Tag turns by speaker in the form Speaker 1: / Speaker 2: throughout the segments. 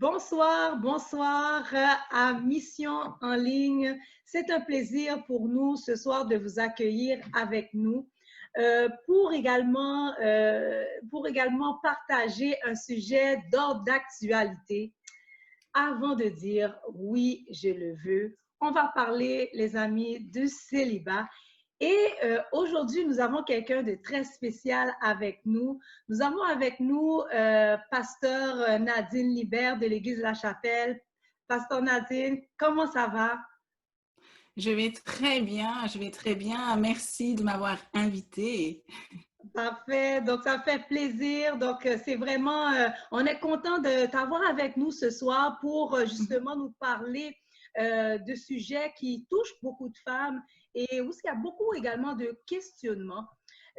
Speaker 1: Bonsoir, bonsoir à Mission en ligne. C'est un plaisir pour nous ce soir de vous accueillir avec nous pour également partager un sujet d'ordre d'actualité. Avant de dire oui, je le veux, on va parler, les amis, du célibat. Et aujourd'hui, nous avons quelqu'un de très spécial avec nous. Nous avons avec nous Pasteur Nadine Libert de l'Église La Chapelle. Pasteur Nadine, comment ça va?
Speaker 2: Je vais très bien. Merci de m'avoir invitée.
Speaker 1: Parfait. Donc, ça fait plaisir. Donc, c'est vraiment, on est content de t'avoir avec nous ce soir pour
Speaker 2: Mhm.
Speaker 1: justement nous parler de sujets qui touchent beaucoup de femmes et où il y a beaucoup également de questionnements.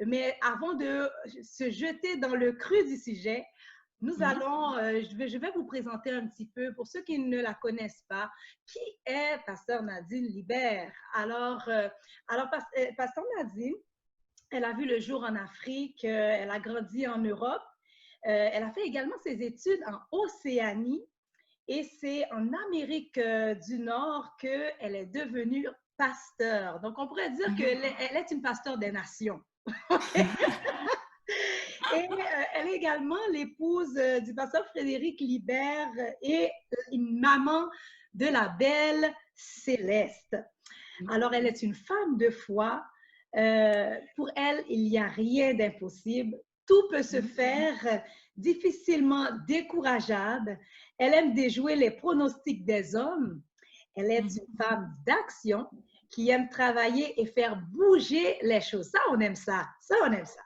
Speaker 1: Mais avant de se jeter dans le creux du sujet, nous
Speaker 2: Mhm.
Speaker 1: allons, je vais vous présenter un petit peu, pour ceux qui ne la connaissent pas, qui est Pasteur Nadine Libert. Pasteur Nadine, elle a vu le jour en Afrique, elle a grandi en Europe. Elle a fait également ses études en Océanie et c'est en Amérique du Nord qu'elle est devenue pasteur. Donc, on pourrait dire
Speaker 2: Mhm.
Speaker 1: qu'elle est une pasteur des nations. Et elle est également l'épouse du pasteur Frédéric Libert et une maman de la belle Céleste. Alors, elle est une femme de foi. Pour elle, il n'y a rien d'impossible. Tout peut se
Speaker 2: Mhm.
Speaker 1: faire, difficilement décourageable. Elle aime déjouer les pronostics des hommes. Elle est une
Speaker 2: Mhm.
Speaker 1: femme d'action qui aime travailler et faire bouger les choses. Ça, on aime ça. Ça, on aime ça.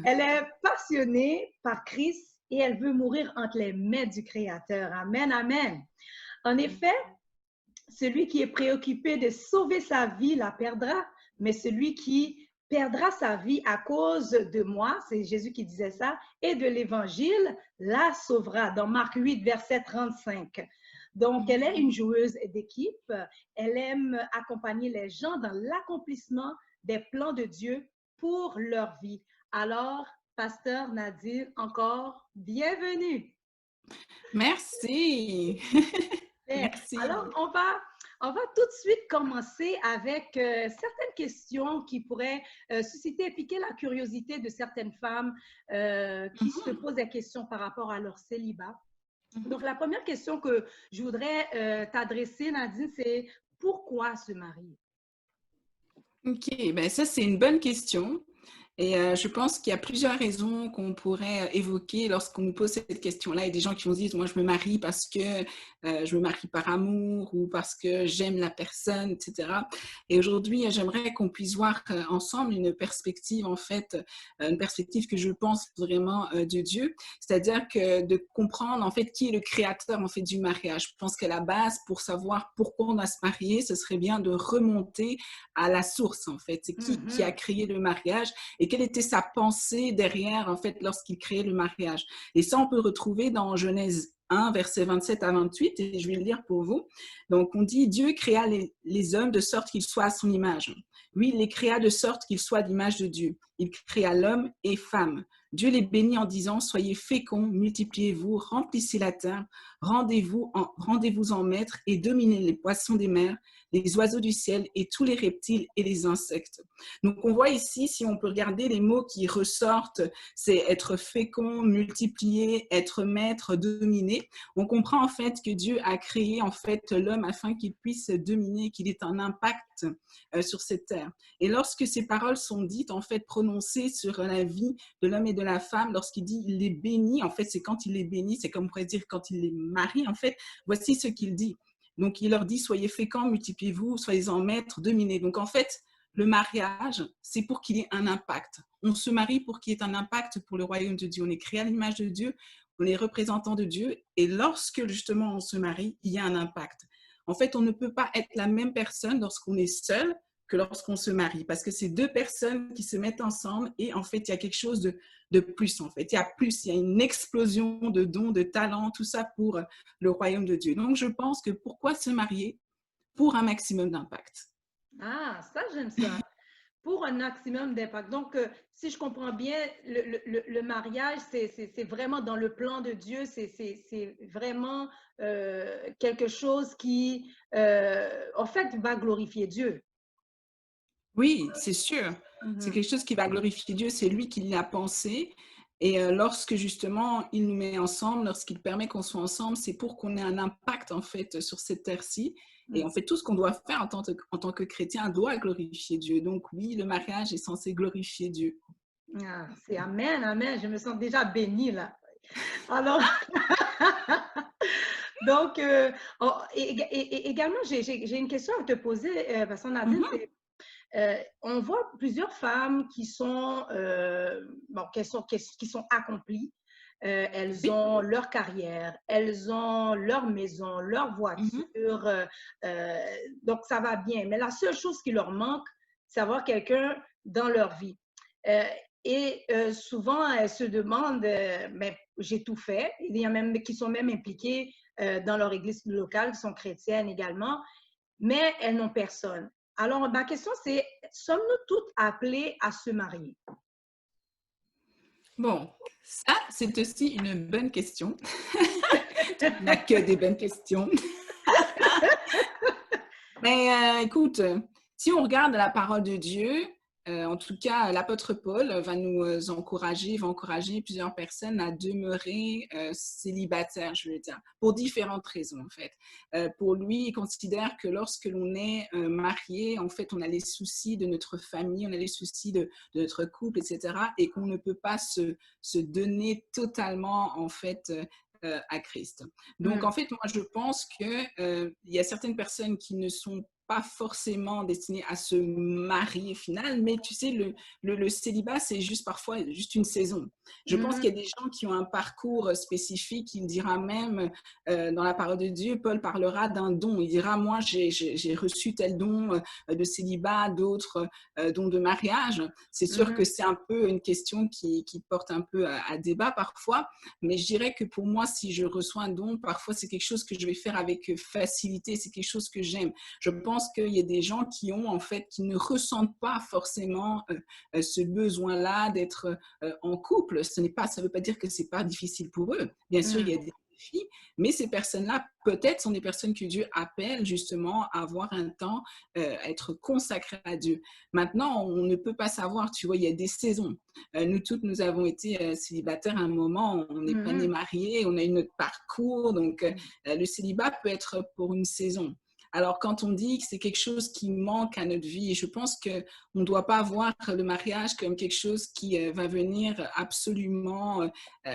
Speaker 1: Elle est passionnée par Christ et elle veut mourir entre les mains du Créateur. Amen, amen. En effet, celui qui est préoccupé de sauver sa vie la perdra, mais celui qui perdra sa vie à cause de moi, c'est Jésus qui disait ça, et de l'Évangile, la sauvera. Dans Marc 8, verset 35. Donc, elle est une joueuse d'équipe. Elle aime accompagner les gens dans l'accomplissement des plans de Dieu pour leur vie. Alors, Pasteur Nadine, encore bienvenue.
Speaker 2: Merci.
Speaker 1: Alors,
Speaker 2: Merci.
Speaker 1: on va tout de suite commencer avec certaines questions qui pourraient susciter et piquer la curiosité de certaines femmes qui se
Speaker 2: Mhm.
Speaker 1: posent des questions par rapport à leur célibat.
Speaker 2: Mhm.
Speaker 1: Donc, la première question que je voudrais t'adresser, Nadine, c'est pourquoi se marier?
Speaker 2: Ok, ben ça c'est une bonne question. Et je pense qu'il y a plusieurs raisons qu'on pourrait évoquer lorsqu'on nous pose cette question-là. Il y a des gens qui vont se dire, moi je me marie parce que je me marie par amour ou parce que j'aime la personne, etc. Et aujourd'hui, j'aimerais qu'on puisse voir ensemble une perspective, en fait, une perspective que je pense vraiment de Dieu. C'est-à-dire que de comprendre, en fait, qui est le créateur, en fait, du mariage. Je pense qu'à la base, pour savoir pourquoi on a se marier, ce serait bien de remonter à la source, en fait. C'est qui a
Speaker 1: Mhm.
Speaker 2: créé le mariage et quelle était sa pensée derrière, en fait, lorsqu'il créait le mariage. Et ça, on peut retrouver dans Genèse 1, versets 27 à 28, et je vais le lire pour vous. Donc, on dit, Dieu créa les hommes de sorte qu'ils soient à son image. Oui, il les créa de sorte qu'ils soient l'image de Dieu. Il créa l'homme et femme. Dieu les bénit en disant, soyez féconds, multipliez-vous, remplissez la terre, rendez-vous en maître et dominez les poissons des mers, les oiseaux du ciel et tous les reptiles et les insectes. Donc, on voit ici, si on peut regarder les mots qui ressortent, c'est être fécond, multiplier, être maître, dominer. On comprend en fait que Dieu a créé en fait l'homme afin qu'il puisse dominer, qu'il ait un impact sur cette terre. Et lorsque ces paroles sont dites, en fait, prononcées sur la vie de l'homme et de la femme, lorsqu'il dit il les bénit, en fait, c'est quand il les bénit, c'est comme on pourrait dire quand il les marie, en fait, voici ce qu'il dit. Donc, il leur dit, soyez féconds, multipliez-vous, soyez en maître, dominez. Donc, en fait, le mariage, c'est pour qu'il y ait un impact. On se marie pour qu'il y ait un impact pour le royaume de Dieu. On est créé à l'image de Dieu, on est représentant de Dieu, et lorsque justement on se marie, il y a un impact. En fait, on ne peut pas être la même personne lorsqu'on est seul que lorsqu'on se marie, parce que c'est deux personnes qui se mettent ensemble et en fait, il y a quelque chose de plus, en fait. Il y a plus, il y a une explosion de dons, de talents, tout ça pour le royaume de Dieu. Donc, je pense que pourquoi se marier? Pour un maximum d'impact.
Speaker 1: Ah, ça, j'aime ça. pour un maximum d'impact. Donc, si je comprends bien, le mariage, c'est vraiment dans le plan de Dieu, c'est vraiment quelque chose qui, en fait, va glorifier Dieu.
Speaker 2: Oui, c'est sûr. C'est
Speaker 1: Mhm.
Speaker 2: quelque chose qui va glorifier Dieu, c'est lui qui l'a pensé. Et lorsque justement il nous met ensemble, lorsqu'il permet qu'on soit ensemble, c'est pour qu'on ait un impact en fait sur cette terre-ci. Et en fait, tout ce qu'on doit faire en tant que chrétien doit glorifier Dieu. Donc oui, le mariage est censé glorifier Dieu.
Speaker 1: Ah, c'est Amen, Amen. Je me sens déjà bénie là. Alors, donc, également, j'ai une question à te poser, parce qu'on a dit,
Speaker 2: Mhm,
Speaker 1: c'est on voit plusieurs femmes qui sont, bon, qui sont accomplies. Elles
Speaker 2: oui.
Speaker 1: ont leur carrière, elles ont leur maison, leur
Speaker 2: Mhm,
Speaker 1: voiture. Euh, donc, ça va bien. Mais la seule chose qui leur manque, c'est avoir quelqu'un dans leur vie. Euh, souvent, elles se demandent, mais j'ai tout fait. Il y a même qui sont même impliquées dans leur église locale, qui sont chrétiennes également, mais elles n'ont personne. Alors, ma question, c'est, sommes-nous toutes appelées à se marier?
Speaker 2: bon, ça, c'est aussi une bonne question. Tu n'as que des bonnes questions. Mais écoute, si on regarde la parole de Dieu, en tout cas, l'apôtre Paul va nous encourager, va encourager plusieurs personnes à demeurer célibataires, je veux dire, pour différentes raisons, en fait. Pour lui, il considère que lorsque l'on est marié, en fait, on a les soucis de notre famille, on a les soucis de notre couple, etc., et qu'on ne peut pas se donner totalement, en fait, à Christ. Donc, en
Speaker 1: Mm.
Speaker 2: fait, moi, je pense qu'il y a certaines personnes qui ne sont pas forcément destinées à se marier au final, mais tu sais, le célibat, c'est juste parfois juste une saison. Je pense
Speaker 1: Mm.
Speaker 2: qu'il y a des gens qui ont un parcours spécifique, il dira même, dans la parole de Dieu, Paul parlera d'un don, il dira, moi, j'ai reçu tel don de célibat, d'autres dons de mariage. C'est sûr que
Speaker 1: Mm.
Speaker 2: c'est un peu une question qui porte un peu à débat parfois, mais je dirais que pour moi, si je reçois un don, parfois c'est quelque chose que je vais faire avec facilité, c'est quelque chose que j'aime. Je pense qu'il y a des gens qui ont en fait, qui ne ressentent pas forcément ce besoin-là d'être en couple. Ça ne veut pas dire que c'est pas difficile pour eux. Bien sûr, il y a
Speaker 1: Mm.
Speaker 2: des défis, mais ces personnes-là peut-être sont des personnes que Dieu appelle justement à avoir un temps, à être consacrées à Dieu. Maintenant, on ne peut pas savoir, tu vois, il y a des saisons. Nous toutes, nous avons été célibataires à un moment, on n'est pas nés
Speaker 1: Mm.
Speaker 2: mariés, on a eu notre parcours, donc
Speaker 1: Mm.
Speaker 2: le célibat peut être pour une saison. Alors, quand on dit que c'est quelque chose qui manque à notre vie, je pense qu'on ne doit pas voir le mariage comme quelque chose qui va venir absolument, je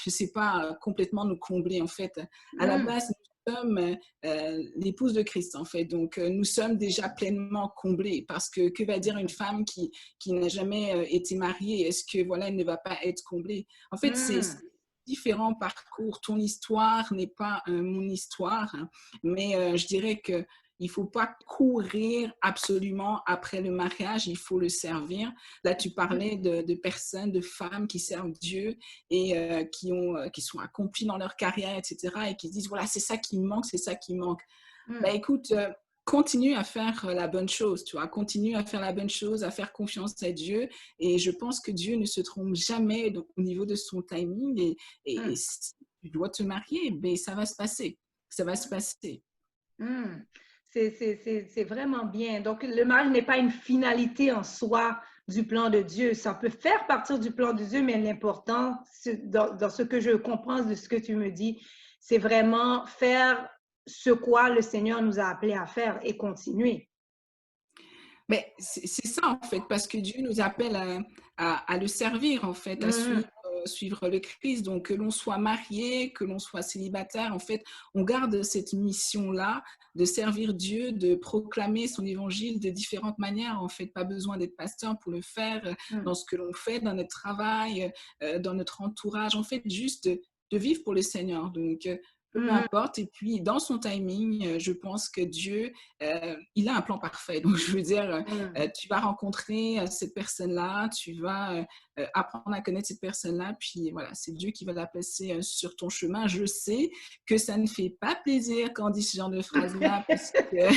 Speaker 2: ne sais pas, complètement nous combler. En fait, à la
Speaker 1: Mm.
Speaker 2: base, nous sommes l'épouse de Christ, en fait. Donc, nous sommes déjà pleinement comblés parce que va dire une femme qui n'a jamais été mariée? Est-ce que voilà, elle ne va pas être comblée? En fait, c'est
Speaker 1: Mm.
Speaker 2: différents parcours. Ton histoire n'est pas mon histoire, hein, mais je dirais que il ne faut pas courir absolument après le mariage, il faut le servir. Là, tu parlais de personnes, de femmes qui servent Dieu et qui sont accomplies dans leur carrière, etc., et qui disent, voilà, c'est ça qui me manque, c'est ça qui me manque. Bah,
Speaker 1: Mm.
Speaker 2: écoute, continue à faire la bonne chose, tu vois, continue à faire la bonne chose, à faire confiance à Dieu. Et je pense que Dieu ne se trompe jamais au niveau de son timing. Et
Speaker 1: Mm.
Speaker 2: si tu dois te marier, ben, ça va se passer. Ça va se passer.
Speaker 1: Mm. C'est vraiment bien. Donc, le mariage n'est pas une finalité en soi du plan de Dieu. Ça peut faire partir du plan de Dieu, mais l'important, dans ce que je comprends de ce que tu me dis, c'est vraiment faire ce quoi le Seigneur nous a appelés à faire et continuer.
Speaker 2: Mais c'est ça, en fait, parce que Dieu nous appelle à le servir, en fait, à
Speaker 1: Mhm.
Speaker 2: suivre le Christ. Donc, que l'on soit marié, que l'on soit célibataire, en fait, on garde cette mission-là de servir Dieu, de proclamer son évangile de différentes manières. En fait, pas besoin d'être pasteur pour le faire dans
Speaker 1: Mm.
Speaker 2: ce que l'on fait, dans notre travail, dans notre entourage. En fait, juste de vivre pour le Seigneur. Donc, peu importe. Et puis, dans son timing, je pense que Dieu, il a un plan parfait. Donc, je veux dire, tu vas rencontrer cette personne-là, tu vas apprendre à connaître cette personne-là, puis voilà, c'est Dieu qui va la placer sur ton chemin. Je sais que ça ne fait pas plaisir quand on dit ce genre de phrase-là, parce que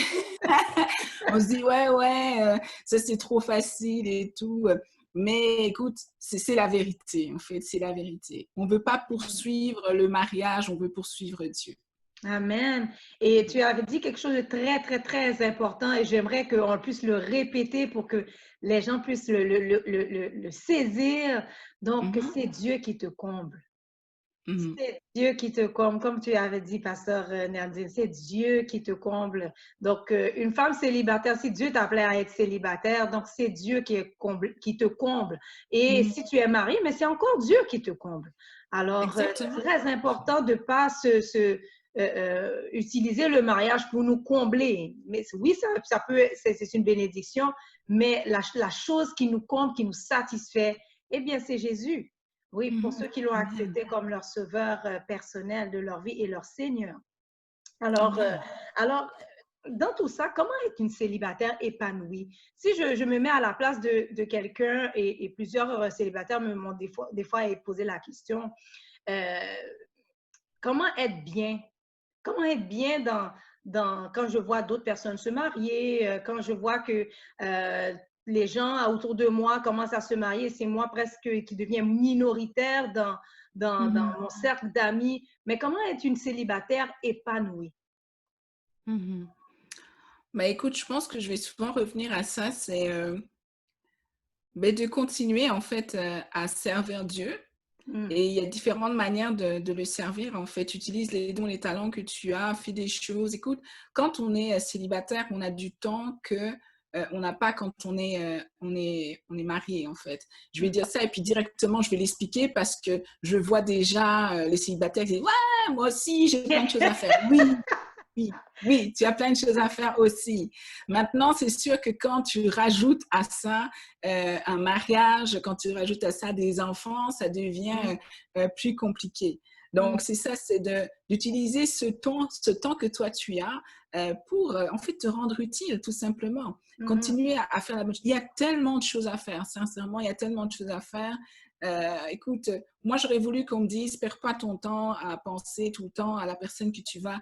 Speaker 2: on se dit, ouais, ça c'est trop facile et tout. Mais écoute, c'est la vérité, en fait, c'est la vérité. On ne veut pas poursuivre le mariage, on veut poursuivre Dieu.
Speaker 1: Amen. Et tu avais dit quelque chose de très, très, très important et j'aimerais qu'on puisse le répéter pour que les gens puissent le saisir. Donc, c'est Dieu qui te comble. C'est Dieu qui te comble, comme tu avais dit, pasteur Nerdine, c'est Dieu qui te comble. Donc, une femme célibataire, si Dieu t'appelait à être célibataire, donc c'est Dieu qui te comble. Et si tu es marié, mais c'est encore Dieu qui te comble. Alors, c'est très important de ne pas utiliser le mariage pour nous combler. Mais oui, ça peut, c'est une bénédiction, mais la chose qui nous comble, qui nous satisfait, eh bien, c'est Jésus. Oui, pour ceux qui l'ont accepté comme leur sauveur personnel de leur vie et leur Seigneur. Alors, dans tout ça, comment être une célibataire épanouie? Si je me mets à la place de quelqu'un et plusieurs célibataires m'ont des fois posé la question, comment être bien? Comment être bien quand je vois d'autres personnes se marier, quand je vois que les gens autour de moi commencent à se marier, c'est moi presque qui deviens minoritaire dans mon cercle d'amis. Mais comment être une célibataire épanouie?
Speaker 2: Bah, écoute, je pense que je vais souvent revenir à ça, c'est de continuer en fait à servir Dieu. Et il y a différentes manières de le servir. En fait, utilise les dons, les talents que tu as, fais des choses. Écoute, quand on est célibataire, on a du temps que on n'a pas quand on est marié, en fait. Je vais dire ça et puis directement, je vais l'expliquer parce que je vois déjà les célibataires qui disent ouais, moi aussi, j'ai plein de choses à faire. Oui, tu as plein de choses à faire aussi. Maintenant, c'est sûr que quand tu rajoutes à ça un mariage, quand tu rajoutes à ça des enfants, ça devient plus compliqué. Donc, c'est ça, c'est d'utiliser ce temps que toi tu as pour en fait te rendre utile, tout simplement. Continuer à faire la bonne chose. Il y a tellement de choses à faire, sincèrement, il y a tellement de choses à faire. Écoute, moi j'aurais voulu qu'on me dise, perds pas ton temps à penser tout le temps à la personne que tu vas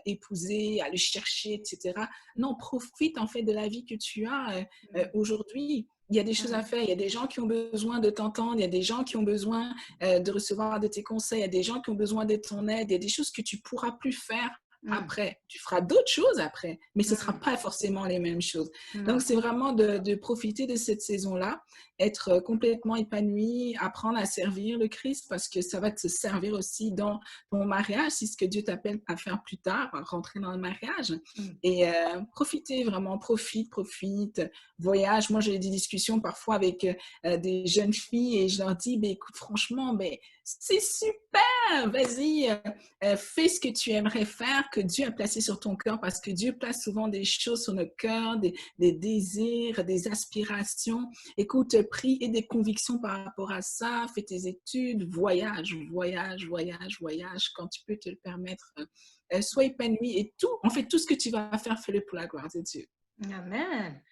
Speaker 2: épouser, à le chercher, etc. Non, profite en fait de la vie que tu as aujourd'hui. Il y a des choses à faire, il y a des gens qui ont besoin de t'entendre, il y a des gens qui ont besoin de recevoir de tes conseils, il y a des gens qui ont besoin de ton aide, il y a des choses que tu ne pourras plus faire après. Tu feras d'autres choses après, mais ce ne sera pas forcément les mêmes choses. Donc, c'est vraiment de profiter de cette saison-là, être complètement épanoui, apprendre à servir le Christ parce que ça va te servir aussi dans ton mariage, c'est ce que Dieu t'appelle à faire plus tard, à rentrer dans le mariage. Et profitez vraiment, profite, voyage. Moi, j'ai des discussions parfois avec des jeunes filles et je leur dis, écoute, franchement, c'est super, vas-y, fais ce que tu aimerais faire, que Dieu a placé sur ton cœur, parce que Dieu place souvent des choses sur notre cœur, des désirs, des aspirations. Écoute, prie et des convictions par rapport à ça, fais tes études, voyage, quand tu peux te le permettre. Sois épanoui et en fait, tout ce que tu vas faire, fais-le pour la gloire de Dieu.
Speaker 1: Amen.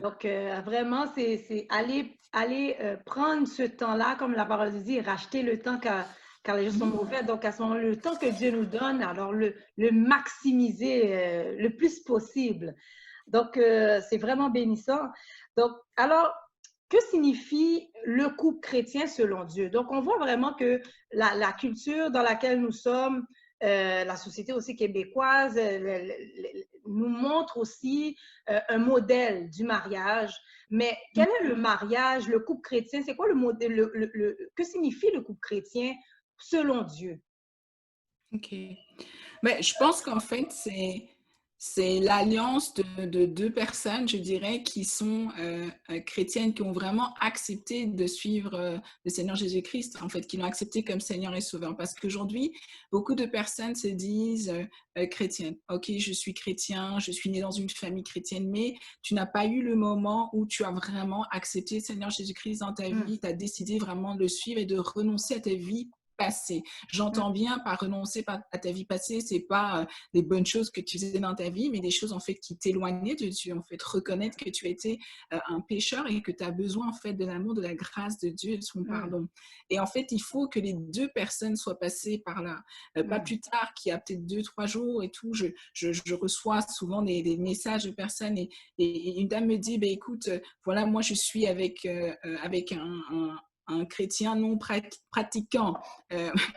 Speaker 1: Donc, vraiment, c'est aller prendre ce temps-là, comme la parole dit, racheter le temps car les gens sont mauvais. Donc, à ce moment, le temps que Dieu nous donne, alors le maximiser le plus possible. Donc, c'est vraiment bénissant. Donc, alors, que signifie le couple chrétien selon Dieu? Donc, on voit vraiment que la culture dans laquelle nous sommes, la société aussi québécoise nous montre aussi un modèle du mariage. Mais quel est le mariage, le couple chrétien? C'est quoi le modèle, que signifie le couple chrétien selon Dieu?
Speaker 2: OK. Je pense qu'en fait, c'est l'alliance de deux personnes, je dirais, qui sont chrétiennes, qui ont vraiment accepté de suivre le Seigneur Jésus-Christ, en fait, qui l'ont accepté comme Seigneur et Sauveur. Parce qu'aujourd'hui, beaucoup de personnes se disent chrétiennes. OK, je suis chrétien, je suis né dans une famille chrétienne, mais tu n'as pas eu le moment où tu as vraiment accepté le Seigneur Jésus-Christ dans ta vie, tu as décidé vraiment de le suivre et de renoncer à ta vie passée.
Speaker 1: Mm.
Speaker 2: J'entends bien par renoncer à ta vie passée, c'est pas les bonnes choses que tu faisais dans ta vie, mais des choses en fait qui t'éloignaient de Dieu. En fait, reconnaître que tu étais un pécheur et que tu as besoin en fait de l'amour, de la grâce de Dieu et de son
Speaker 1: Mm.
Speaker 2: pardon. Et en fait, il faut que les deux personnes soient passées par là. Pas
Speaker 1: Mm.
Speaker 2: plus tard, qu'il y a peut-être 2, 3 jours et tout, je reçois souvent des messages de personnes et une dame me dit, bah, écoute, voilà, moi je suis avec un chrétien non pratiquant.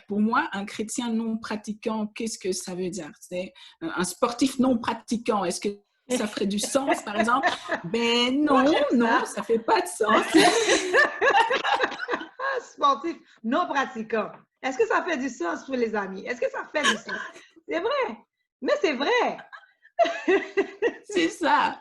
Speaker 2: Pour moi, un chrétien non pratiquant, qu'est-ce que ça veut dire? C'est un sportif non pratiquant. Est-ce que ça ferait du sens, par exemple? Ben
Speaker 1: Moi,
Speaker 2: non,
Speaker 1: j'aime
Speaker 2: non,
Speaker 1: ça.
Speaker 2: ça fait pas de sens.
Speaker 1: Sportif non pratiquant. Est-ce que ça fait du sens pour les amis? Est-ce que ça fait du sens? C'est vrai. Mais c'est vrai.
Speaker 2: C'est ça.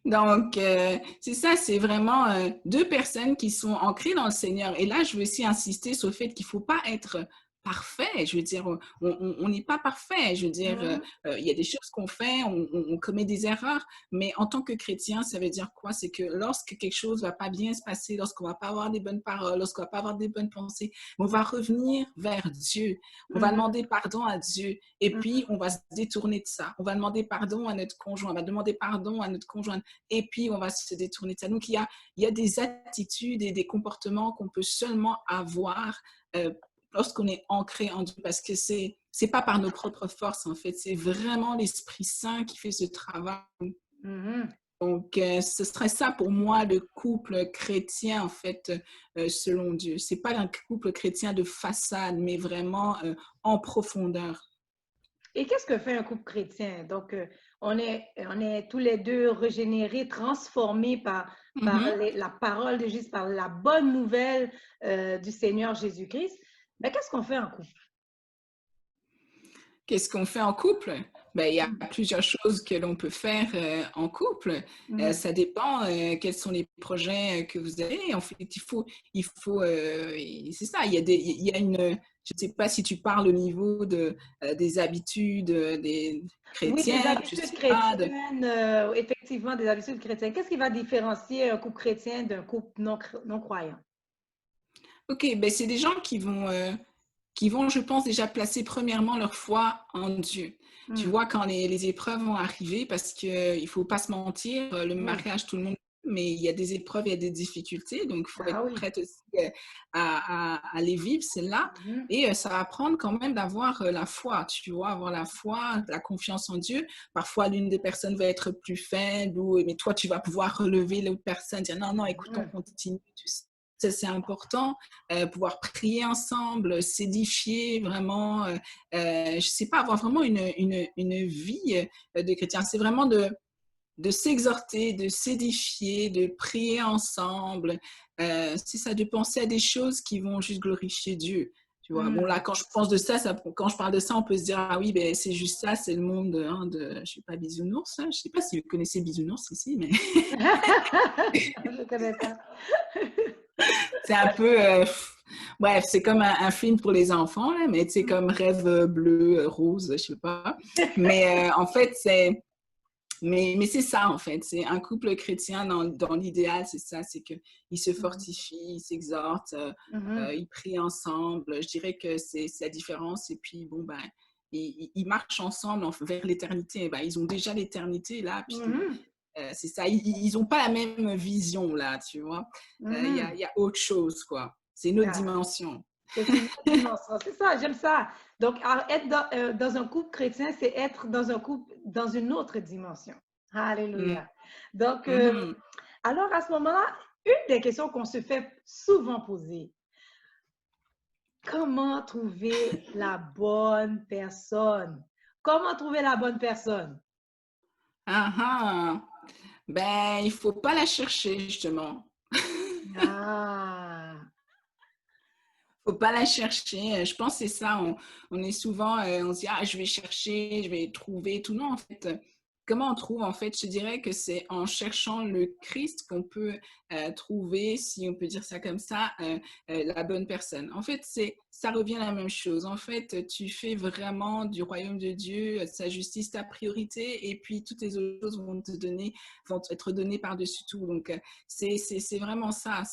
Speaker 2: Donc, c'est ça, c'est vraiment deux personnes qui sont ancrées dans le Seigneur. Et là, je veux aussi insister sur le fait qu'il ne faut pas être parfait. Je veux dire, on n'est pas parfait. Je veux dire,
Speaker 1: Mm.
Speaker 2: il y a des choses qu'on fait, on commet des erreurs, mais en tant que chrétien, ça veut dire quoi? C'est que lorsque quelque chose ne va pas bien se passer, lorsqu'on ne va pas avoir des bonnes paroles, lorsqu'on ne va pas avoir des bonnes pensées, on va revenir vers Dieu. On va
Speaker 1: Mm.
Speaker 2: demander pardon à Dieu et
Speaker 1: Mm.
Speaker 2: puis on va se détourner de ça. On va demander pardon à notre conjoint, on va demander pardon à notre conjointe et puis on va se détourner de ça. Donc, il y a des attitudes et des comportements qu'on peut seulement avoir lorsqu'on est ancré en Dieu, parce que c'est pas par nos propres forces, en fait. C'est vraiment l'Esprit Saint qui fait ce travail.
Speaker 1: Mm.
Speaker 2: Donc, ce serait ça pour moi, le couple chrétien, en fait, selon Dieu. C'est pas un couple chrétien de façade, mais vraiment en profondeur.
Speaker 1: Et qu'est-ce que fait un couple chrétien? Donc, on est tous les deux régénérés, transformés par
Speaker 2: Mhm.
Speaker 1: la parole de Jésus, par la bonne nouvelle du Seigneur Jésus-Christ. Mais qu'est-ce qu'on fait en couple?
Speaker 2: Qu'est-ce qu'on fait en couple? Ben, il y a
Speaker 1: Mm.
Speaker 2: plusieurs choses que l'on peut faire en couple.
Speaker 1: Mm.
Speaker 2: Ça dépend quels sont les projets que vous avez. En fait, c'est ça, il y a une, je ne sais pas si tu parles au niveau des habitudes des
Speaker 1: Oui, des
Speaker 2: chrétiens, je
Speaker 1: habitudes
Speaker 2: sais pas, de,
Speaker 1: chrétiennes, effectivement, des habitudes chrétiennes. Qu'est-ce qui va différencier un couple chrétien d'un couple non croyant?
Speaker 2: ok, ben c'est des gens qui vont, je pense, déjà placer premièrement leur foi en Dieu. Tu
Speaker 1: Mm.
Speaker 2: vois, quand les épreuves vont arriver, parce qu'il ne faut pas se mentir, le
Speaker 1: Oui.
Speaker 2: mariage, tout le monde, mais il y a des épreuves, il y a des difficultés, donc il faut
Speaker 1: Ah
Speaker 2: être
Speaker 1: oui.
Speaker 2: prête aussi à les vivre, celles-là.
Speaker 1: Mhm.
Speaker 2: Et ça va prendre quand même d'avoir la foi, tu vois, avoir la foi, la confiance en Dieu. Parfois, l'une des personnes va être plus faible, mais toi, tu vas pouvoir relever l'autre personne, dire non, non, écoute, on
Speaker 1: Mhm.
Speaker 2: continue, tu sais. Ça, c'est important pouvoir prier ensemble, s'édifier vraiment, je sais pas, avoir vraiment une vie de chrétien. C'est vraiment de s'exhorter, de s'édifier, de prier ensemble. C'est ça, de penser à des choses qui vont juste glorifier Dieu. Tu vois, bon là,
Speaker 1: Mhm.
Speaker 2: quand je pense de ça, quand je parle de ça, on peut se dire, ah oui, ben, c'est juste ça, c'est le monde hein, je sais pas, bisounours. Hein. Je sais pas si vous connaissez bisounours ici, mais
Speaker 1: Je ne connais pas.
Speaker 2: c'est un peu, bref, c'est comme un film pour les enfants, là, mais c'est comme rêve bleu, rose, je sais pas. Mais en fait, mais c'est ça, en fait. C'est un couple chrétien dans l'idéal, c'est ça, c'est qu'ils se
Speaker 1: Mhm.
Speaker 2: fortifient, ils s'exhortent,
Speaker 1: Mhm.
Speaker 2: ils prient ensemble. Je dirais que c'est la différence. Et puis, bon, ben, ils marchent ensemble vers l'éternité. Ben, ils ont déjà l'éternité, là, puis
Speaker 1: Mhm.
Speaker 2: c'est ça, ils n'ont pas la même vision là, tu vois.
Speaker 1: Mhm.
Speaker 2: Y a autre chose, quoi. C'est une autre
Speaker 1: Ah,
Speaker 2: dimension.
Speaker 1: c'est une autre dimension. C'est ça, j'aime ça. Donc, être dans un couple chrétien, c'est être dans un couple dans une autre dimension.
Speaker 2: Mm
Speaker 1: Alléluia. Donc,
Speaker 2: -hmm.
Speaker 1: alors à ce moment-là, une des questions qu'on se fait souvent poser, comment trouver la bonne personne? Comment trouver la bonne personne?
Speaker 2: Ah, ah. Ben, il faut pas la chercher, justement.
Speaker 1: Ah,
Speaker 2: Faut pas la chercher. Je pense que c'est ça. On est souvent, on se dit, ah, je vais chercher, je vais trouver tout. Non, en fait, comment on trouve? En fait, je dirais que c'est en cherchant le Christ qu'on peut trouver, si on peut dire ça comme ça, la bonne personne. En fait, ça revient à la même chose. En fait, tu fais vraiment du royaume de Dieu, sa justice, ta priorité, et puis toutes les autres choses vont être données par-dessus tout. Donc, c'est vraiment ça.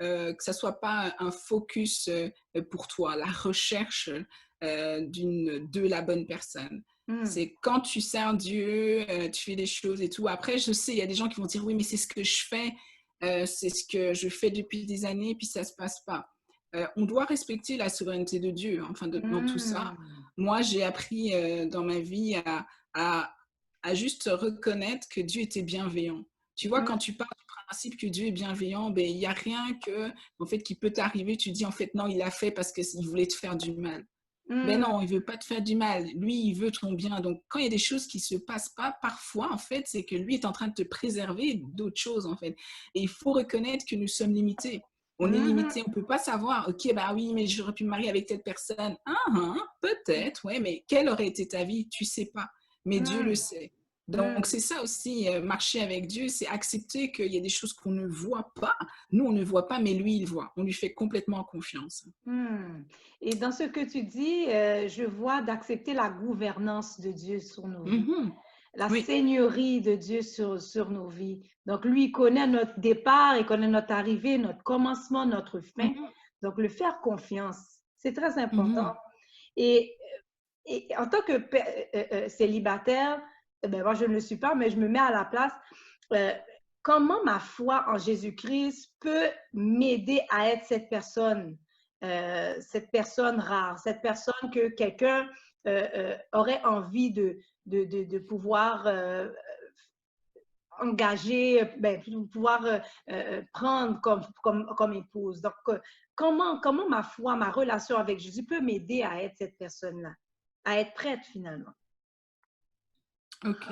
Speaker 2: que ça soit pas un focus pour toi, la recherche de la bonne personne.
Speaker 1: Hmm.
Speaker 2: C'est quand tu sers Dieu, tu fais des choses et tout. Après, je sais, il y a des gens qui vont dire, oui, mais c'est ce que je fais, c'est ce que je fais depuis des années, puis ça se passe pas. On doit respecter la souveraineté de Dieu, enfin, dans tout ça.
Speaker 1: Hmm.
Speaker 2: Moi, j'ai appris dans ma vie à, à juste reconnaître que Dieu était bienveillant. Tu vois, quand tu pars du principe que Dieu est bienveillant, ben, il n'y a rien que, en fait, qui peut t'arriver. Tu dis, en fait, non, il l'a fait parce qu'il voulait te faire du mal. Ben
Speaker 1: Hmm.
Speaker 2: non, il veut pas te faire du mal. Lui, il veut ton bien. Donc, quand il y a des choses qui se passent pas, parfois, en fait, c'est que lui est en train de te préserver d'autres choses, en fait. Et il faut reconnaître que nous sommes limités. On est
Speaker 1: Hmm.
Speaker 2: limité, on peut pas savoir, ok, bah oui, mais j'aurais pu me marier avec telle personne. Peut-être, ouais, mais quelle aurait été ta vie? Tu sais pas. Mais Dieu le
Speaker 1: Hmm.
Speaker 2: sait. Donc,
Speaker 1: Hmm.
Speaker 2: c'est ça aussi, marcher avec Dieu, c'est accepter qu'il y a des choses qu'on ne voit pas. Nous, on ne voit pas, mais lui, il voit. On lui fait complètement confiance.
Speaker 1: Hmm. Et dans ce que tu dis, je vois d'accepter la gouvernance de Dieu sur nos vies,
Speaker 2: Mhm.
Speaker 1: la
Speaker 2: Oui.
Speaker 1: seigneurie de Dieu sur nos vies. Donc, lui, il connaît notre départ, il connaît notre arrivée, notre commencement, notre fin.
Speaker 2: Mhm.
Speaker 1: Donc, le faire confiance, c'est très important.
Speaker 2: Mhm.
Speaker 1: Et, et en tant que célibataire, ben, moi, je ne le suis pas, mais je me mets à la place. Euh, comment ma foi en Jésus-Christ peut m'aider à être cette personne rare, cette personne que quelqu'un aurait envie de pouvoir engager, ben, pouvoir prendre comme épouse. Donc, comment ma foi, ma relation avec Jésus peut m'aider à être cette personne-là, à être prête finalement?
Speaker 2: Ok.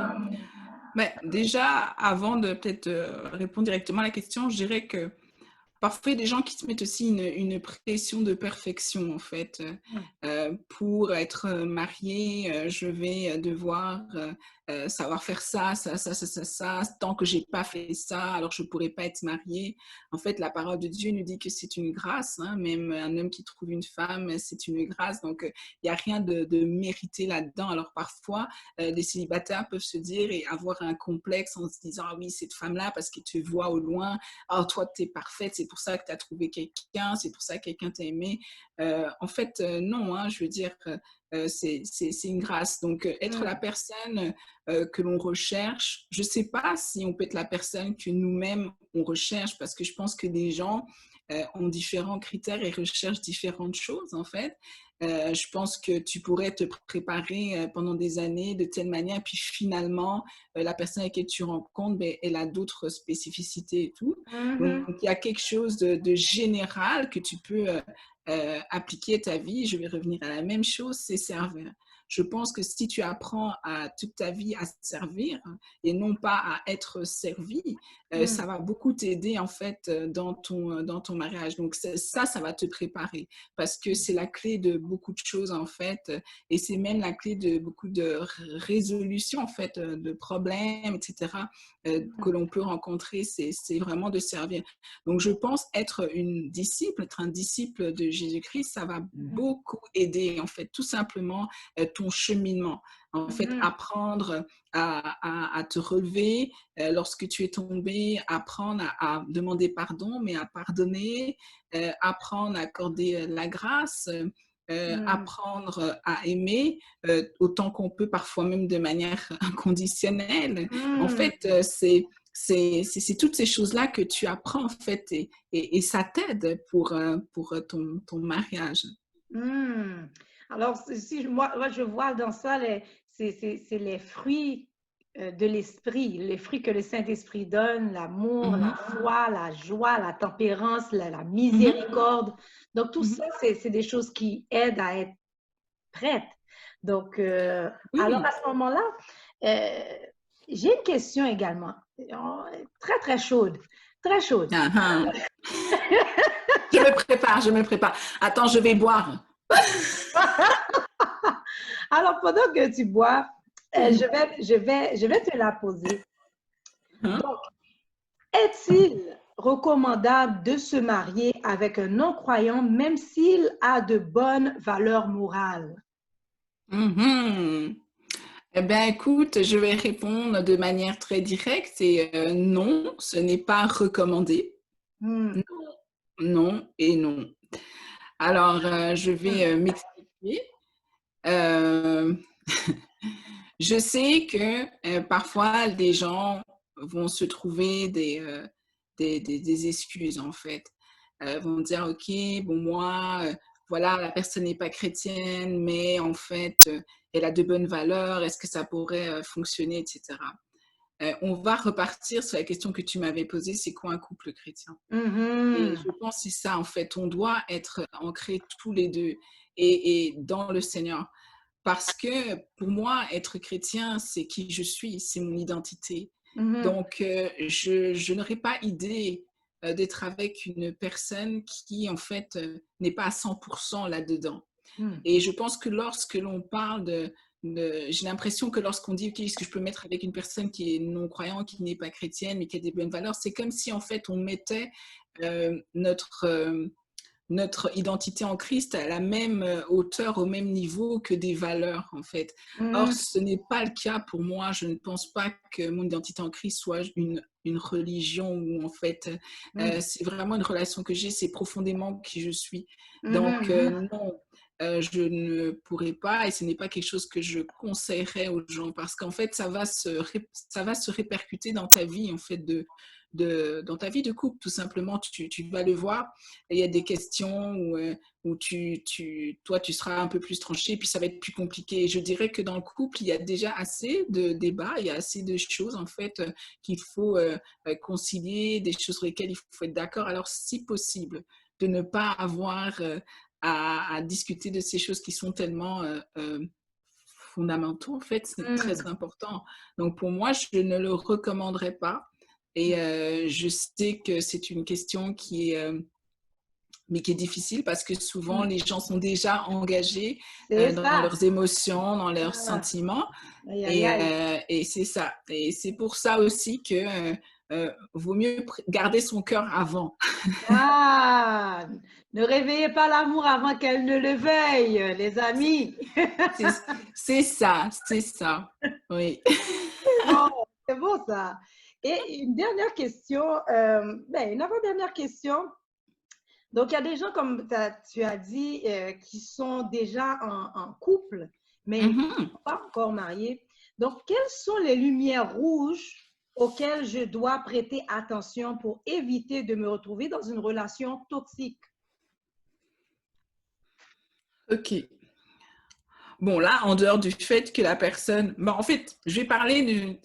Speaker 2: Mais déjà, avant de peut-être répondre directement à la question, je dirais que parfois, il y a des gens qui se mettent aussi une pression de perfection, en fait. Pour être marié, je vais devoir savoir faire ça, ça, ça, ça, ça, ça. Tant que j'ai pas fait ça, alors je pourrais pas être mariée. En fait, la parole de Dieu nous dit que c'est une grâce. Hein, même un homme qui trouve une femme, c'est une grâce. Donc, il n'y a rien de mérité là-dedans. Alors, parfois, les célibataires peuvent se dire et avoir un complexe en se disant, ah oui, cette femme-là, parce que tu vois au loin, oh, toi, tu es parfaite, c'est pour ça que tu as trouvé quelqu'un, c'est pour ça que quelqu'un t'a aimé. En fait, non, hein, je veux dire, c'est une grâce. Donc, être la
Speaker 1: Mm.
Speaker 2: personne que l'on recherche, je ne sais pas si on peut être la personne que nous-mêmes on recherche, parce que je pense que les gens ont différents critères et recherchent différentes choses, en fait. Je pense que tu pourrais te préparer pendant des années de telle manière, puis finalement, la personne avec qui tu rencontres, ben, elle a d'autres spécificités et tout. Donc,
Speaker 1: Mhm.
Speaker 2: il y a quelque chose de général que tu peux appliquer à ta vie. Je vais revenir à la même chose, c'est servir. Je pense que si tu apprends toute ta vie à servir et non pas à être servi, ça
Speaker 1: Mm.
Speaker 2: va beaucoup t'aider en fait dans ton mariage. Donc ça va te préparer parce que c'est la clé de beaucoup de choses en fait et c'est même la clé de beaucoup de résolutions en fait de problèmes, etc. Que l'on peut rencontrer, c'est vraiment de servir. Donc, je pense être être un disciple de Jésus-Christ, ça va
Speaker 1: Mhm.
Speaker 2: beaucoup aider, en fait, tout simplement ton cheminement. En fait,
Speaker 1: Mhm.
Speaker 2: apprendre à te relever lorsque tu es tombé, apprendre à demander pardon, mais à pardonner, apprendre à accorder la grâce.
Speaker 1: Mm.
Speaker 2: Apprendre à aimer autant qu'on peut, parfois même de manière inconditionnelle. En
Speaker 1: Mm.
Speaker 2: fait, c'est toutes ces choses-là que tu apprends en fait et ça t'aide pour ton mariage.
Speaker 1: Hmm. Alors, si moi, je vois dans ça, c'est les fruits de l'esprit, les fruits que le Saint-Esprit donne, l'amour, la
Speaker 2: Mhm,
Speaker 1: foi, la joie, la tempérance, la
Speaker 2: mhm,
Speaker 1: miséricorde. Donc, tout
Speaker 2: mhm.
Speaker 1: ça, c'est des choses qui aident à être prête. Donc, alors à
Speaker 2: Oui.
Speaker 1: ce moment-là, euh, j'ai une question également, très, très chaude, très chaude.
Speaker 2: Ah, ah. Je me prépare, je me prépare. Attends, je vais boire.
Speaker 1: Alors, pendant que tu bois, je vais te la poser.
Speaker 2: Hein?
Speaker 1: Donc, est-il recommandable de se marier avec un non-croyant même s'il a de bonnes valeurs morales?
Speaker 2: Mhm. Eh bien, écoute, je vais répondre de manière très directe et non, ce n'est pas recommandé.
Speaker 1: Hmm.
Speaker 2: non et non. Alors, je vais m'expliquer. Euh, je sais que parfois les gens vont se trouver des excuses en fait. Vont dire ok, bon moi, voilà, la personne n'est pas chrétienne, mais en fait, elle a de bonnes valeurs, est-ce que ça pourrait fonctionner, etc. On va repartir sur la question que tu m'avais posée, c'est quoi un couple chrétien? Et
Speaker 1: Mhm.
Speaker 2: je pense que c'est ça, en fait. On doit être ancrés tous les deux et dans le Seigneur. Parce que pour moi, être chrétien, c'est qui je suis, c'est mon identité.
Speaker 1: Mhm.
Speaker 2: Donc, je n'aurais pas idée d'être avec une personne qui, en fait, n'est pas à 100% là-dedans.
Speaker 1: Mhm.
Speaker 2: Et je pense que lorsque l'on parle j'ai l'impression que lorsqu'on dit, OK, est-ce que je peux mettre avec une personne qui est non-croyante, qui n'est pas chrétienne, mais qui a des bonnes valeurs, c'est comme si, en fait, on mettait notre identité en Christ à la même hauteur, au même niveau que des valeurs, en fait. Or,
Speaker 1: Mhm.
Speaker 2: ce n'est pas le cas pour moi. Je ne pense pas que mon identité en Christ soit une religion où, en fait,
Speaker 1: Mhm.
Speaker 2: c'est vraiment une relation que j'ai, c'est profondément qui je suis. Donc,
Speaker 1: Mhm.
Speaker 2: non, je ne pourrais pas et ce n'est pas quelque chose que je conseillerais aux gens parce qu'en fait, ça va se répercuter dans ta vie, en fait, dans ta vie de couple, tout simplement. Tu vas le voir il y a des questions où toi, tu seras un peu plus tranché, puis ça va être plus compliqué. Je dirais que dans le couple, il y a déjà assez de débats, il y a assez de choses, en fait, qu'il faut concilier, des choses sur lesquelles il faut être d'accord. Alors, si possible, de ne pas avoir à discuter de ces choses qui sont tellement fondamentaux, en fait, c'est très
Speaker 1: Mhm.
Speaker 2: important. Donc, pour moi, je ne le recommanderais pas. Et je sais que c'est une question mais qui est difficile parce que souvent
Speaker 1: Mhm.
Speaker 2: les gens sont déjà engagés
Speaker 1: C'est
Speaker 2: dans
Speaker 1: ça.
Speaker 2: leurs émotions, dans leurs
Speaker 1: Ah.
Speaker 2: sentiments.
Speaker 1: Aïe, aïe, aïe.
Speaker 2: Et c'est ça. Et c'est pour ça aussi que vaut mieux garder son cœur avant.
Speaker 1: Ah, ne réveillez pas l'amour avant qu'elle ne le veuille, les amis.
Speaker 2: C'est c'est ça. Oui.
Speaker 1: Bon, c'est beau ça. Et une dernière question, une avant-dernière question. Donc, il y a des gens, comme tu as dit, qui sont déjà en couple, mais ils ne
Speaker 2: Mhm.
Speaker 1: sont pas encore mariés. Donc, quelles sont les lumières rouges auxquelles je dois prêter attention pour éviter de me retrouver dans une relation toxique?
Speaker 2: Ok. Bon, là, en dehors du fait que la personne... Bon, en fait, je vais parler de...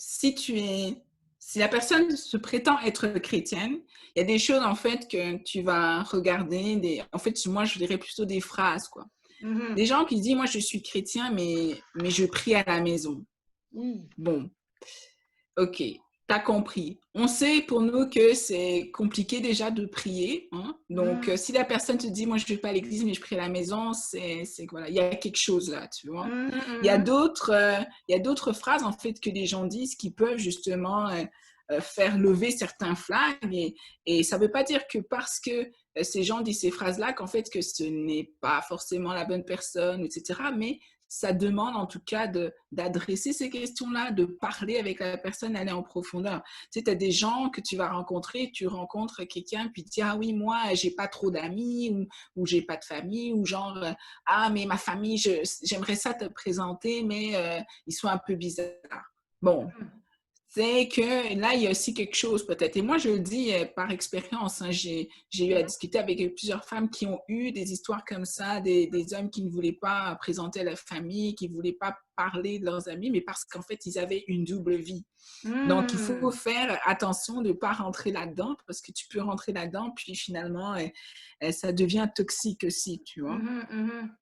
Speaker 2: Si la personne se prétend être chrétienne, il y a des choses, en fait, que tu vas regarder. En fait, moi, je dirais plutôt des phrases, quoi. Des
Speaker 1: Mhm.
Speaker 2: gens qui disent, moi, je suis chrétien, mais je prie à la maison.
Speaker 1: Oui.
Speaker 2: Bon, ok, t'as compris. On sait pour nous que c'est compliqué déjà de prier, hein. Donc,
Speaker 1: Mhm.
Speaker 2: si la personne te dit, moi, je ne vais pas à l'église, mais je prie à la maison, c'est voilà, il y a quelque chose là, tu vois.
Speaker 1: Mhm.
Speaker 2: Il y a d'autres phrases, en fait, que les gens disent qui peuvent justement faire lever certains flags. Et ça ne veut pas dire que parce que ces gens disent ces phrases-là, qu'en fait, que ce n'est pas forcément la bonne personne, etc. Mais ça demande en tout cas d'adresser ces questions-là, de parler avec la personne, aller en profondeur. Tu sais, tu as des gens que tu vas rencontrer, tu rencontres quelqu'un, puis tu dis, ah oui, moi, j'ai pas trop d'amis, ou j'ai pas de famille, ou genre, ah, mais ma famille, j'aimerais ça te présenter, mais ils sont un peu bizarres. Bon, c'est que là, il y a aussi quelque chose peut-être. Et moi, je le dis par expérience, hein, j'ai eu à discuter avec plusieurs femmes qui ont eu des histoires comme ça, des hommes qui ne voulaient pas présenter la famille, qui ne voulaient pas parler de leurs amis, mais parce qu'en fait, ils avaient une double vie. Donc, il faut
Speaker 1: Mhm.
Speaker 2: faire attention de ne pas rentrer là-dedans, parce que tu peux rentrer là-dedans, puis finalement, ça devient toxique aussi, tu vois.
Speaker 1: Mhm. Mhm.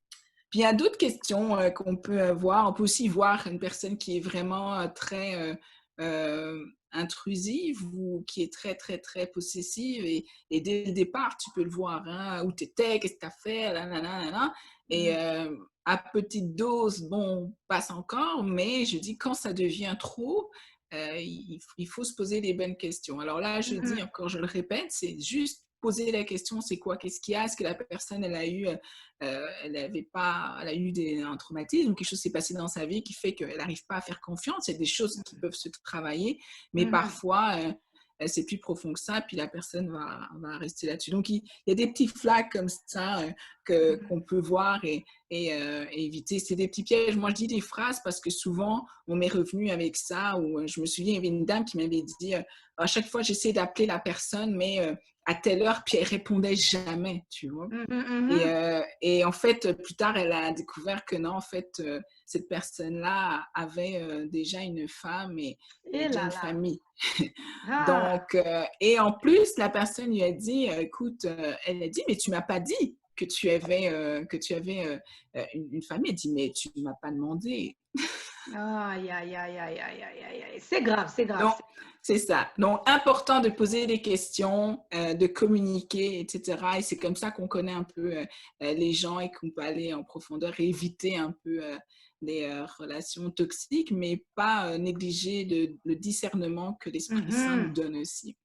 Speaker 2: Puis il y a d'autres questions qu'on peut voir. On peut aussi voir une personne qui est vraiment très intrusive ou qui est très, très, très possessive. Et dès le départ, tu peux le voir. Hein, où tu étais, qu'est-ce que tu as fait, là, là, là, là, là. Et à petite dose, bon, passe encore. Mais je dis, quand ça devient trop, il faut se poser les bonnes questions. Alors là, je dis
Speaker 1: Mhm.
Speaker 2: encore, je le répète, c'est juste poser la question, c'est quoi, qu'est-ce qu'il y a, est-ce que la personne, elle a eu elle a eu un traumatisme, quelque chose s'est passé dans sa vie qui fait qu'elle n'arrive pas à faire confiance. Il y a des choses qui peuvent se travailler, mais
Speaker 1: Mhm.
Speaker 2: parfois, c'est plus profond que ça, puis la personne va rester là-dessus. Donc, il y a des petits flags comme ça qu'on peut voir et éviter. C'est des petits pièges. Moi, je dis des phrases parce que souvent, on m'est revenu avec ça. Ou je me souviens, il y avait une dame qui m'avait dit à chaque fois, j'essaie d'appeler la personne, mais à telle heure, puis elle répondait jamais, tu vois. Et en fait, plus tard, elle a découvert que non, en fait, cette personne-là avait déjà une femme et
Speaker 1: Et
Speaker 2: déjà
Speaker 1: là
Speaker 2: une
Speaker 1: là.
Speaker 2: famille.
Speaker 1: Ah,
Speaker 2: Donc, et en plus, la personne lui a dit, écoute, elle a dit, mais tu m'as pas dit que tu avais une famille. Elle dit, mais tu ne m'as pas demandé.
Speaker 1: aïe, aïe, aïe, aïe, aïe, aïe, aïe, aïe. C'est grave, c'est grave.
Speaker 2: Donc, c'est ça. Donc, important de poser des questions, de communiquer, etc. Et c'est comme ça qu'on connaît un peu les gens et qu'on peut aller en profondeur et éviter un peu les relations toxiques, mais pas négliger le discernement que l'Esprit Saint nous
Speaker 1: Mhm.
Speaker 2: donne aussi.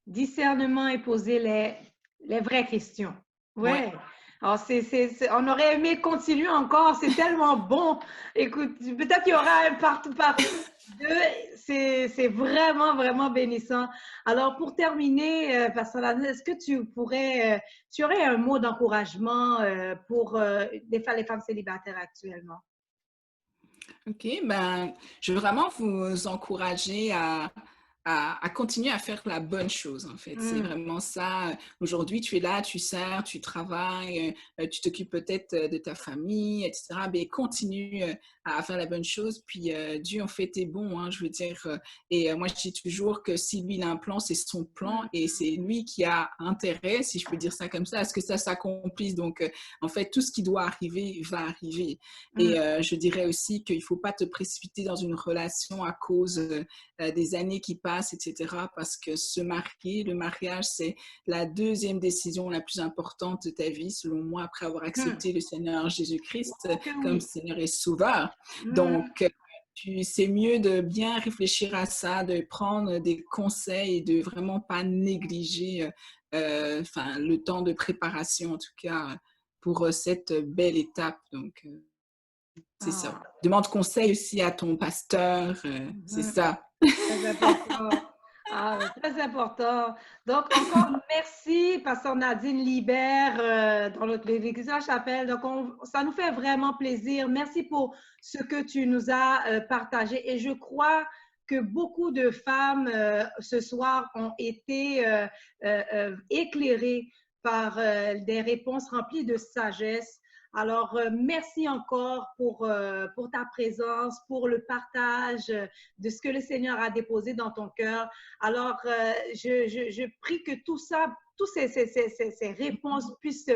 Speaker 1: Discernement et poser les vraies questions.
Speaker 2: Ouais.
Speaker 1: Ouais. Alors, on aurait aimé continuer encore. C'est tellement bon. Écoute, peut-être qu'il y aura un partie 2. C'est vraiment, vraiment bénissant. Alors, pour terminer, Pasteur Lanel, est-ce que tu aurais un mot d'encouragement pour les femmes célibataires actuellement?
Speaker 2: Ok, ben, je veux vraiment vous encourager à continuer à faire la bonne chose, en fait. C'est
Speaker 1: Mm.
Speaker 2: vraiment ça. Aujourd'hui, tu es là, tu sers, tu travailles, tu t'occupes peut-être de ta famille, etc. Mais continue à faire la bonne chose. Puis Dieu, en fait, est bon, hein, je veux dire. Et moi, je dis toujours que si lui, il a un plan, c'est son plan et c'est lui qui a intérêt, si je peux dire ça comme ça, à ce que ça s'accomplisse. Donc, en fait, tout ce qui doit arriver va arriver. Et
Speaker 1: Mm.
Speaker 2: je dirais aussi qu'il ne faut pas te précipiter dans une relation à cause des années qui passent, etc. Parce que se marier, le mariage, c'est la deuxième décision la plus importante de ta vie, selon moi, après avoir
Speaker 1: Mm.
Speaker 2: accepté le Seigneur Jésus-Christ
Speaker 1: Oh que
Speaker 2: comme
Speaker 1: oui.
Speaker 2: Seigneur et Sauveur.
Speaker 1: Mm.
Speaker 2: Donc, c'est mieux de bien réfléchir à ça, de prendre des conseils et de vraiment pas négliger le temps de préparation, en tout cas, pour cette belle étape. Donc, c'est ça.
Speaker 1: Ah.
Speaker 2: Demande conseil aussi à ton pasteur. C'est
Speaker 1: Mhm.
Speaker 2: ça.
Speaker 1: Très important. Ah, mais très important. Donc, encore merci, Pasteur Nadine Libert, dans l'Église de la Chapelle. Donc, ça nous fait vraiment plaisir. Merci pour ce que tu nous as partagé. Et je crois que beaucoup de femmes ce soir ont été éclairées par des réponses remplies de sagesse. Alors, merci encore pour ta présence, pour le partage de ce que le Seigneur a déposé dans ton cœur. Alors, je prie que tout ça, toutes ces réponses puissent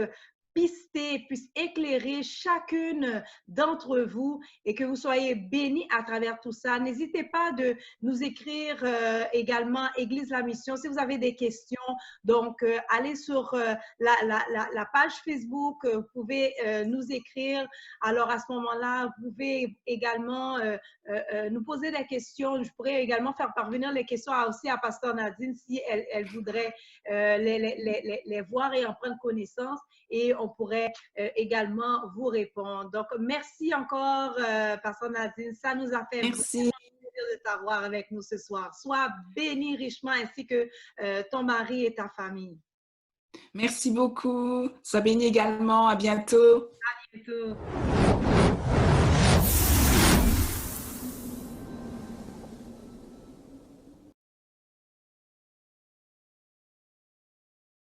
Speaker 1: pister, puissent éclairer chacune d'entre vous et que vous soyez bénis à travers tout ça. N'hésitez pas de nous écrire également Église La Mission si vous avez des questions. Donc, allez sur la page Facebook, vous pouvez nous écrire. Alors, à ce moment-là, vous pouvez également nous poser des questions. Je pourrais également faire parvenir les questions aussi à Pasteur Nadine si elle voudrait les voir et en prendre connaissance. Et on pourrait également vous répondre. Donc, merci encore, Pasteur Nadine. Ça nous a fait vraiment
Speaker 2: Merci.
Speaker 1: plaisir de t'avoir avec nous ce soir. Sois béni richement ainsi que ton mari et ta famille.
Speaker 2: Merci beaucoup. Sois béni également. À bientôt.
Speaker 1: À bientôt.